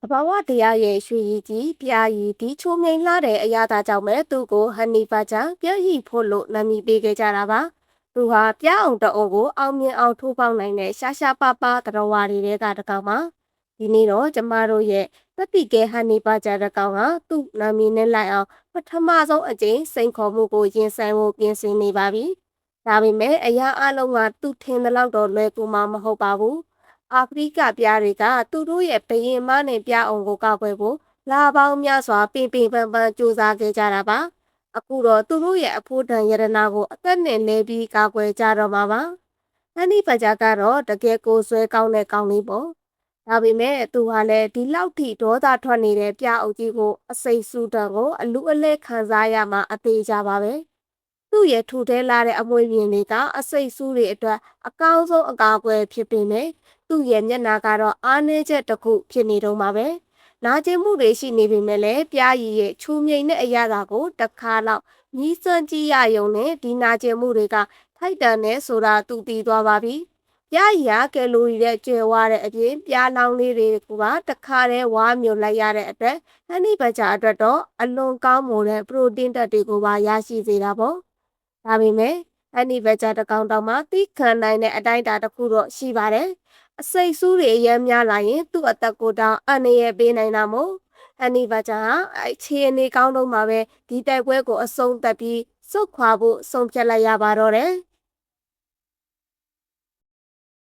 အဘဝတရားရဲ့ရွှေရည်ကြီးပြာရည်ဒီချိုမြိန်လှတဲ့အရာသာကြောင့်ပဲသူ့ကိုဟန်နီဖာချန်ပြည့်ရည်ဖို့လို့နာမည်ပေးခဲ့ကြတာပါသူဟာပြားအောင်တအုံကိုအောင်မြင်အောင်ထိုးပေါက်နိုင်တဲ့ရှာရှာပါပါတရဝါတွေကတကောင်ပါဒီနေ့တော့ကျမတို့ရဲ့တတိကဲဟန်နီဖာချန်တကောင်ကသူ့နာမည်နဲ့လိုက်အောင်ပထမဆုံးအကြိမ်စိန်ခေါ်မှုကိုရင်ဆိုင်ဖို့ပြင်ဆင်နေပါပြီဒါပေမဲ့အရာအလုံးကသူထင်တဲ့လောက်တော့လွယ်ကူမှာမဟုတ်ပါဘူးအာဖရိကပြားတွေကသူတို့ရဲ့ဘရင်မနဲ့ပြားအောင်ကိုကောက်ွယ်ဖို့လာပေါင်းများစွာပင်ပန်းစူးစမ်းခဲ့ကြတာပါအခုတော့သူတို့ရဲ့အဖို့တန်ရတနာကိုအသက်နဲ့လဲပြီးကာကွယ်ကြတော့မှာပါဟန်နီဖာဂျာကတော့တကယ်ကိုဆွဲကောင်းတဲ့ကောင်းလေးပေါ့ဒါပေမဲ့သူဟာလည်းဒီလောက်ထိဒေါသထွက်နေတဲ့ပြားအုပ်ကြီးကိုအစိတ်ဆူတံကိုအလူအလဲခံစားရမှာအသေးကြပါပဲသူ့ရဲ့ထူထဲလာတဲ့အမွေမြင်တွေကအစိတ်ဆူးတွေအတွက်အကောင်းဆုံးအကာအကွယ်ဖြစ်ပေမဲ့သူ့ရဲ့မျက်နှာကတော့အားနည်းချက်တစ်ခုဖြစ်နေတော့မှာပဲနာကျင်မှုတွေရှိနေပေမဲ့လည်းပြားရည်ရဲ့ချူမြိန်တဲ့အရာကိုတစ်ခါတော့မြည်စွန့်ကြည့်ရယုံနဲ့ဒီနာကျင်မှုတွေကထိုက်တန်နဲ့ဆိုတာသူသိသွားပါပြီပြားရည်ကယ်လိုရီတဲ့ကျွဲဝါတဲ့အပြင်ပြားလောင်လေးတွေကပါတခါတည်းဝါမျိုးလိုက်ရတဲ့အတွက်ဟန်နီဘတ်ဂျာအတွက်တော့အလွန်ကောင်းမွန်တဲ့ပရိုတင်းဓာတ်တွေကိုပါရရှိစေတာပေါ့ဒါပေမဲ့ဟန်နီဘတ်ဂျာတစ်ကောင်တောင်မှသိခံနိုင်တဲ့အတိုင်းအတာတစ်ခုတော့ရှိပါတယ်အစိတ်ဆူးတွေအများများလာရင်သူ့အသက်ကိုတောင်အန္တရာယ်ပေးနိုင်တာမို့ဟန်နီဘတ်ဂျာဟာအခြေအနေကောင်းတော့မှပဲဒီတိုက်ပွဲကိုအဆုံးသတ်ပြီးစုတ်ခွာဖို့ဆုံးဖြတ်လိုက်ရပါတော့တယ်